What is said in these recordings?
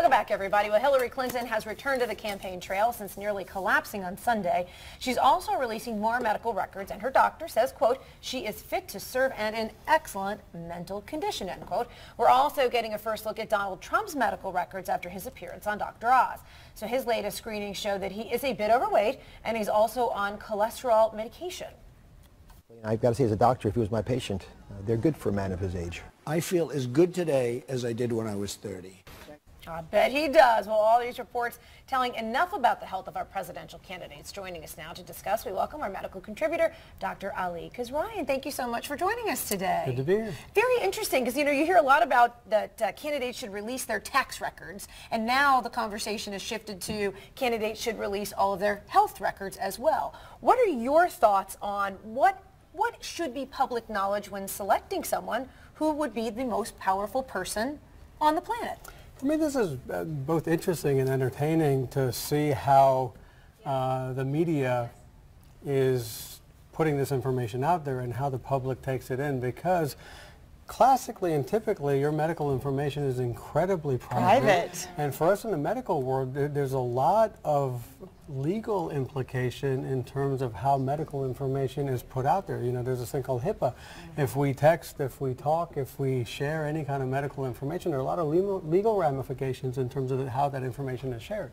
Welcome back, everybody. Well, Hillary Clinton has returned to the campaign trail since nearly collapsing on Sunday. She's also releasing more medical records, and her doctor says, quote, she is fit to serve and in excellent mental condition, end quote. We're also getting a first look at Donald Trump's medical records after his appearance on Dr. Oz. So his latest screenings show that he is a bit overweight, and he's also on cholesterol medication. I've got to say, as a doctor, if he was my patient, they're good for a man of his age. I feel as good today as I did when I was 30. I bet he does. Well, all these reports telling enough about the health of our presidential candidates. Joining us now to discuss, we welcome our medical contributor, Dr. Ali Kazraian. Thank you so much for joining us today. Good to be here. Very interesting, because you hear a lot about that candidates should release their tax records, and now the conversation has shifted to candidates should release all of their health records as well. What are your thoughts on what should be public knowledge when selecting someone who would be the most powerful person on the planet? For me, this is both interesting and entertaining to see how the media is putting this information out there and how the public takes it in, because classically and typically your medical information is incredibly private. And for us in the medical world, there's a lot of legal implication in terms of how medical information is put out there. You know, there's this thing called HIPAA. If we text, if we talk, if we share any kind of medical information, there are a lot of legal ramifications in terms of how that information is shared.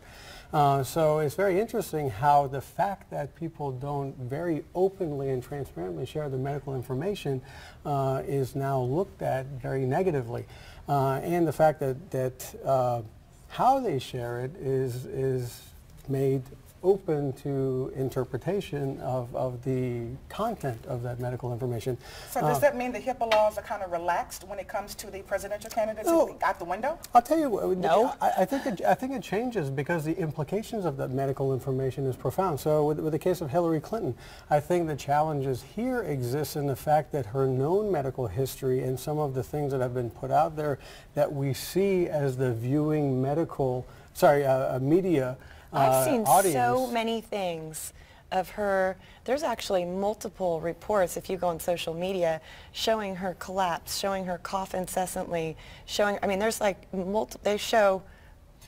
So it's very interesting how the fact that people don't very openly and transparently share the medical information is now looked at very negatively. And the fact that how they share it is made open to interpretation of the content of that medical information. So does that mean the HIPAA laws are kind of relaxed when it comes to the presidential candidates? No. Out the window? I'll tell you what, no. I think it changes because the implications of that medical information is profound. So with the case of Hillary Clinton, I think the challenges here exist in the fact that her known medical history and some of the things that have been put out there that we see as the viewing media I've seen audience. so many things of her. There's actually multiple reports, if you go on social media, showing her collapse, showing her cough incessantly, showing, I mean, there's like they show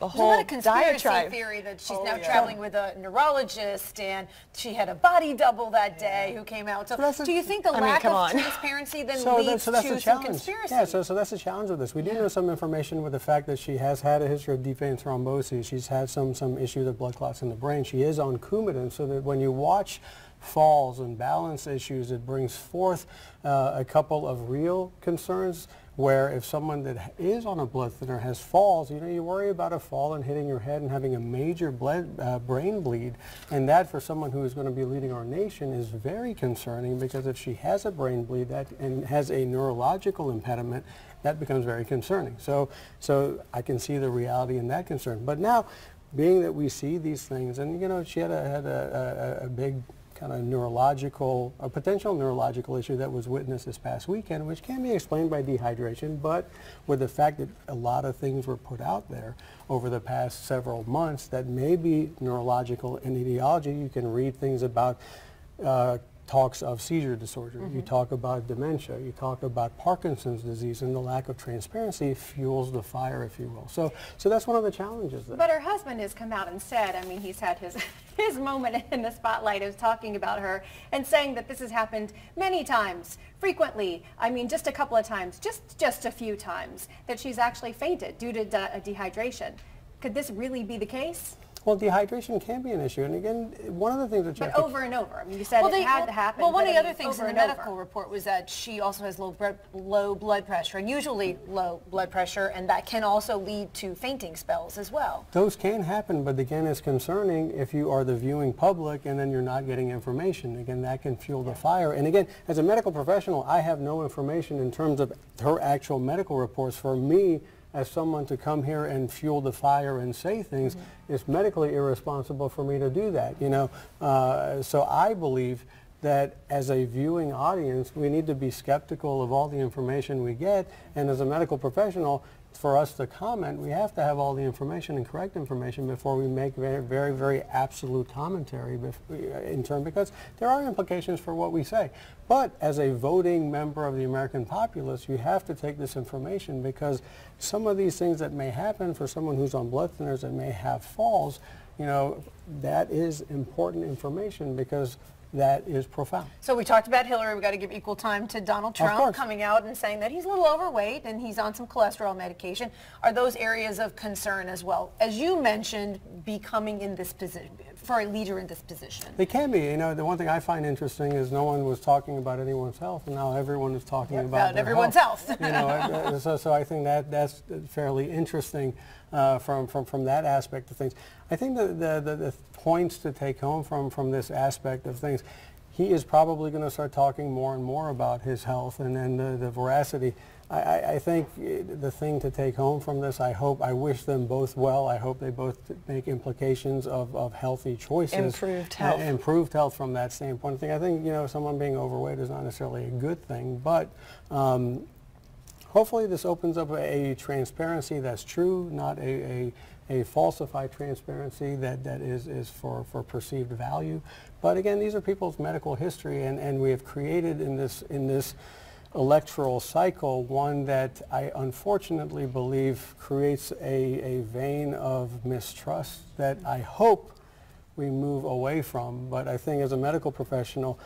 a whole There's a lot of conspiracy diatribe. theory that she's now traveling with a neurologist, and she had a body double that day who came out. So do you think the lack of transparency then leads to some conspiracy? Yeah, so that's the challenge with this. We do know some information with the fact that she has had a history of deep vein thrombosis. She's had some issues of blood clots in the brain. She is on Coumadin, so that when you watch falls and balance issues, it brings forth a couple of real concerns, where if someone that is on a blood thinner has falls, you worry about a fall and hitting your head and having a major brain bleed, and that for someone who is going to be leading our nation is very concerning, because if she has a brain bleed and has a neurological impediment, that becomes very concerning. So I can see the reality in that concern. But now, being that we see these things, and she had a big kind of potential neurological issue that was witnessed this past weekend, which can be explained by dehydration, but with the fact that a lot of things were put out there over the past several months that may be neurological in etiology. You can read things about talks of seizure disorder, you talk about dementia, you talk about Parkinson's disease, and the lack of transparency fuels the fire, if you will. So that's one of the challenges there. But her husband has come out and said, I mean, he's had his moment in the spotlight of talking about her and saying that this has happened many times, frequently. I mean, just a couple of times, just a few times, that she's actually fainted due to dehydration. Could this really be the case? Well, dehydration can be an issue, and again, one of the things that you But over and over. I mean, you said it had to happen. Well, one of the other things in the medical report was that she also has low blood pressure, unusually low blood pressure, and that can also lead to fainting spells as well. Those can happen, but again, it's concerning if you are the viewing public and then you're not getting information. Again, that can fuel the fire. And again, as a medical professional, I have no information in terms of her actual medical reports. For me, as someone to come here and fuel the fire and say things, it's medically irresponsible for me to do that, So I believe that as a viewing audience, we need to be skeptical of all the information we get, and as a medical professional, for us to comment, we have to have all the information and correct information before we make very absolute commentary because there are implications for what we say. But as a voting member of the American populace, you have to take this information because some of these things that may happen for someone who's on blood thinners that may have falls, you know, that is important information because that is profound. So we talked about Hillary. We've got to give equal time to Donald Trump coming out and saying that he's a little overweight and he's on some cholesterol medication. Are those areas of concern as well? As you mentioned, becoming in this position, for a leader in this position. They can be. You know, the one thing I find interesting is no one was talking about anyone's health, and now everyone is talking about their everyone's health. You know, so I think that's fairly interesting from that aspect of things. I think the points to take home from this aspect of things, he is probably going to start talking more and more about his health and then the veracity. I think the thing to take home from this, I wish them both well. I hope they both make implications of healthy choices. Improved health. Improved health from that standpoint. I think, you know, someone being overweight is not necessarily a good thing, but hopefully this opens up a transparency that's true, not a falsified transparency that is for perceived value. But again, these are people's medical history, and we have created in this electoral cycle one that I unfortunately believe creates a vein of mistrust that I hope we move away from. But I think as a medical professional,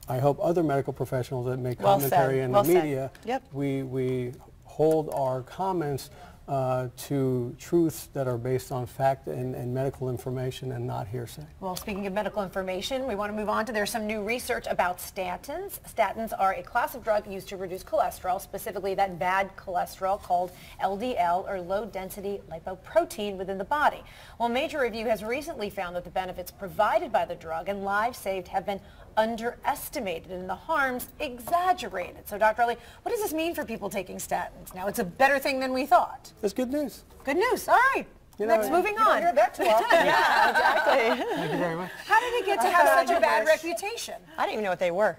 I hope other medical professionals that make commentary in the media, we hold our comments to truths that are based on fact and medical information and not hearsay. Well, speaking of medical information, we want to move on to there's some new research about statins. Statins are a class of drug used to reduce cholesterol, specifically that bad cholesterol called LDL, or low-density lipoprotein within the body. Well, Major Review has recently found that the benefits provided by the drug and lives saved have been underestimated and the harms exaggerated. So, Dr. Ali, what does this mean for people taking statins? Now, it's a better thing than we thought. It's good news. Good news. All right. Next, moving on. You don't hear that too often. Yeah, exactly. Thank you very much. How did it get to have such a bad reputation? I didn't even know what they were.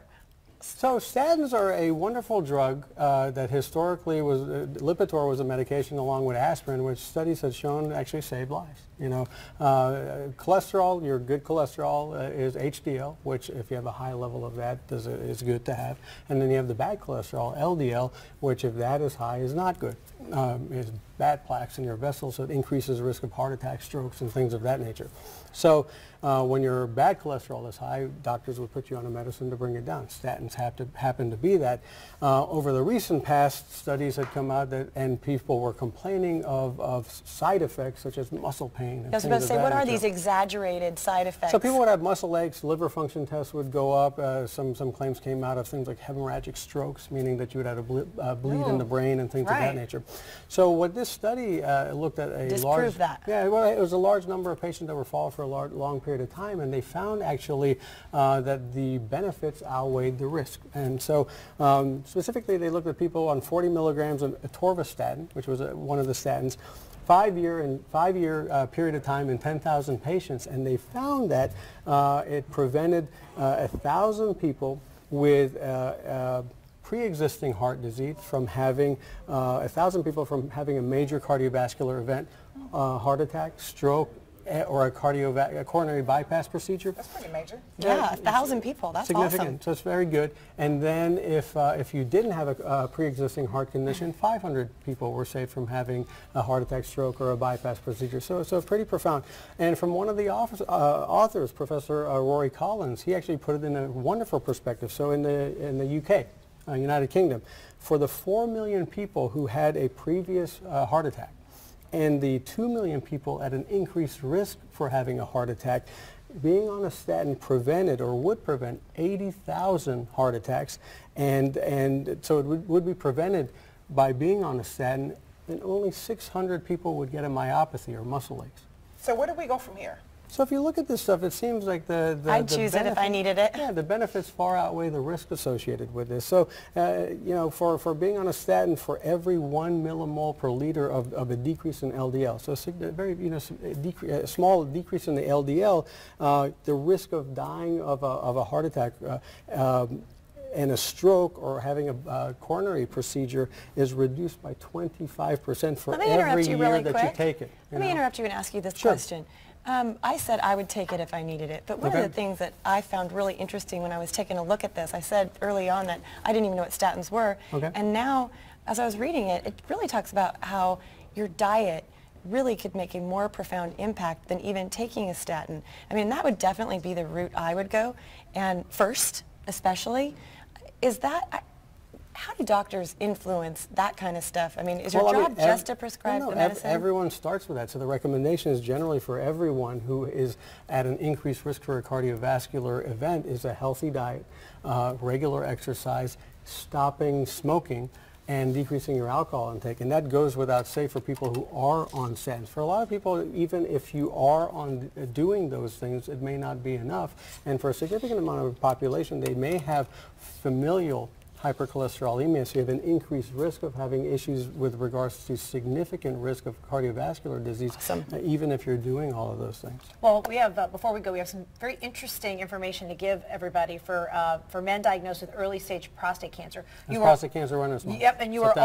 So statins are a wonderful drug that historically was, Lipitor was a medication along with aspirin, which studies have shown actually saved lives. You know, cholesterol, your good cholesterol is HDL, which if you have a high level of that is good to have. And then you have the bad cholesterol, LDL, which if that is high is not good. Is bad plaques in your vessels, so it increases the risk of heart attacks, strokes, and things of that nature. So when your bad cholesterol is high, doctors would put you on a medicine to bring it down. Statins happen to be that. Over the recent past, studies had come out that, and people were complaining of side effects such as muscle pain. And I was about to say, what are these exaggerated side effects? So people would have muscle aches, liver function tests would go up. Some claims came out of things like hemorrhagic strokes, meaning that you would have a bleed in the brain and things of that nature. So what this study looked at Disproved that. Yeah, well, it was a large number of patients that were followed for a long period of time, and they found actually that the benefits outweighed the risk. And so specifically, they looked at people on 40 milligrams of atorvastatin, which was one of the statins, 5 year period of time in 10,000 patients, and they found that it prevented 1,000 people with pre-existing heart disease from having 1,000 people from having a major cardiovascular event, heart attack, stroke, or a coronary bypass procedure. That's pretty major. Yeah, 1,000 people. That's significant. Awesome. So it's very good. And then if you didn't have a pre-existing heart condition, 500 people were saved from having a heart attack, stroke, or a bypass procedure. So pretty profound. And from one of the authors, Professor Rory Collins, he actually put it in a wonderful perspective. So in the UK, United Kingdom, for the 4 million people who had a previous heart attack, and the 2 million people at an increased risk for having a heart attack, being on a statin prevented or would prevent 80,000 heart attacks, and so it would be prevented by being on a statin, and only 600 people would get a myopathy or muscle aches. So where do we go from here? So if you look at this stuff, it seems like I'd choose it if I needed it. Yeah, the benefits far outweigh the risk associated with this. So, you know, for being on a statin, for every 1 millimole per liter of a decrease in LDL, so a very, you know, a small decrease in the LDL, the risk of dying of a heart attack and a stroke or having a coronary procedure is reduced by 25% for Let me every interrupt you year really that quick. you take it. Let me interrupt you and ask you this Sure. question. I said I would take it if I needed it, but one Okay. of the things that I found really interesting when I was taking a look at this, I said early on that I didn't even know what statins were, Okay. and now as I was reading it, it really talks about how your diet really could make a more profound impact than even taking a statin. I mean, that would definitely be the route I would go, and first, especially, is that... How do doctors influence that kind of stuff? I mean, is your job just to prescribe the medicine? Everyone starts with that. So the recommendation is generally for everyone who is at an increased risk for a cardiovascular event is a healthy diet, regular exercise, stopping smoking, and decreasing your alcohol intake. And that goes without say for people who are on statins. For a lot of people, even if you are on doing those things, it may not be enough. And for a significant amount of the population, they may have familial hypercholesterolemia, so you have an increased risk of having issues with regards to significant risk of cardiovascular disease, even if you're doing all of those things. Well, we have, before we go, we have some very interesting information to give everybody for men diagnosed with early stage prostate cancer. Prostate Cancer Awareness Month. Yep, and you September.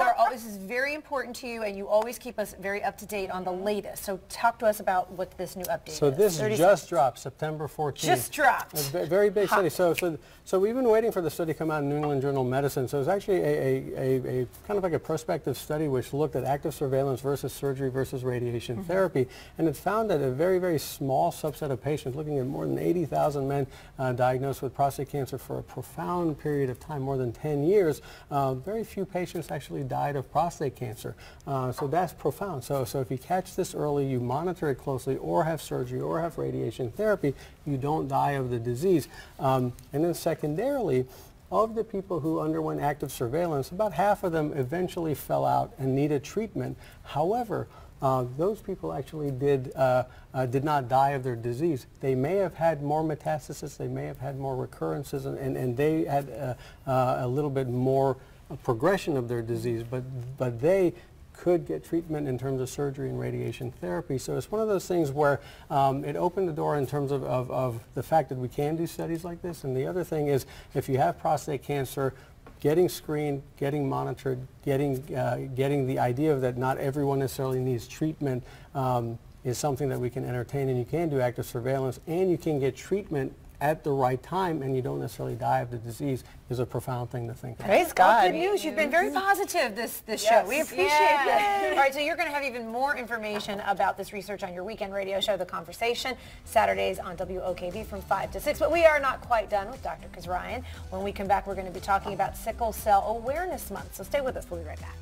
are always, this is very important to you, and you always keep us very up to date on the latest. So talk to us about what this new update is. So this 30 just seconds. dropped, September 14th. Just dropped. A very big study. So we've been waiting for the study to come out in New England Journal of Medicine. So it's actually a kind of like a prospective study which looked at active surveillance versus surgery versus radiation therapy. And it found that a very, very small subset of patients, looking at more than 80,000 men diagnosed with prostate cancer for a profound period of time, more than 10 years, very few patients actually died of prostate cancer. So that's profound. So if you catch this early, you monitor it closely, or have surgery, or have radiation therapy, you don't die of the disease. And then secondarily, of the people who underwent active surveillance, about half of them eventually fell out and needed treatment. However, those people actually did not die of their disease. They may have had more metastasis, they may have had more recurrences, and they had a little bit more progression of their disease, but they could get treatment in terms of surgery and radiation therapy. So it's one of those things where it opened the door in terms of the fact that we can do studies like this. And the other thing is, if you have prostate cancer, getting screened, getting monitored, getting the idea of that not everyone necessarily needs treatment is something that we can entertain. And you can do active surveillance, and you can get treatment at the right time, and you don't necessarily die of the disease, is a profound thing to think about. Praise God. Good news. You've been very positive this show. We appreciate that. All right, so you're going to have even more information about this research on your weekend radio show, The Conversation, Saturdays on WOKV from 5 to 6. But we are not quite done with Dr. Kazraian. When we come back, we're going to be talking about Sickle Cell Awareness Month. So stay with us. We'll be right back.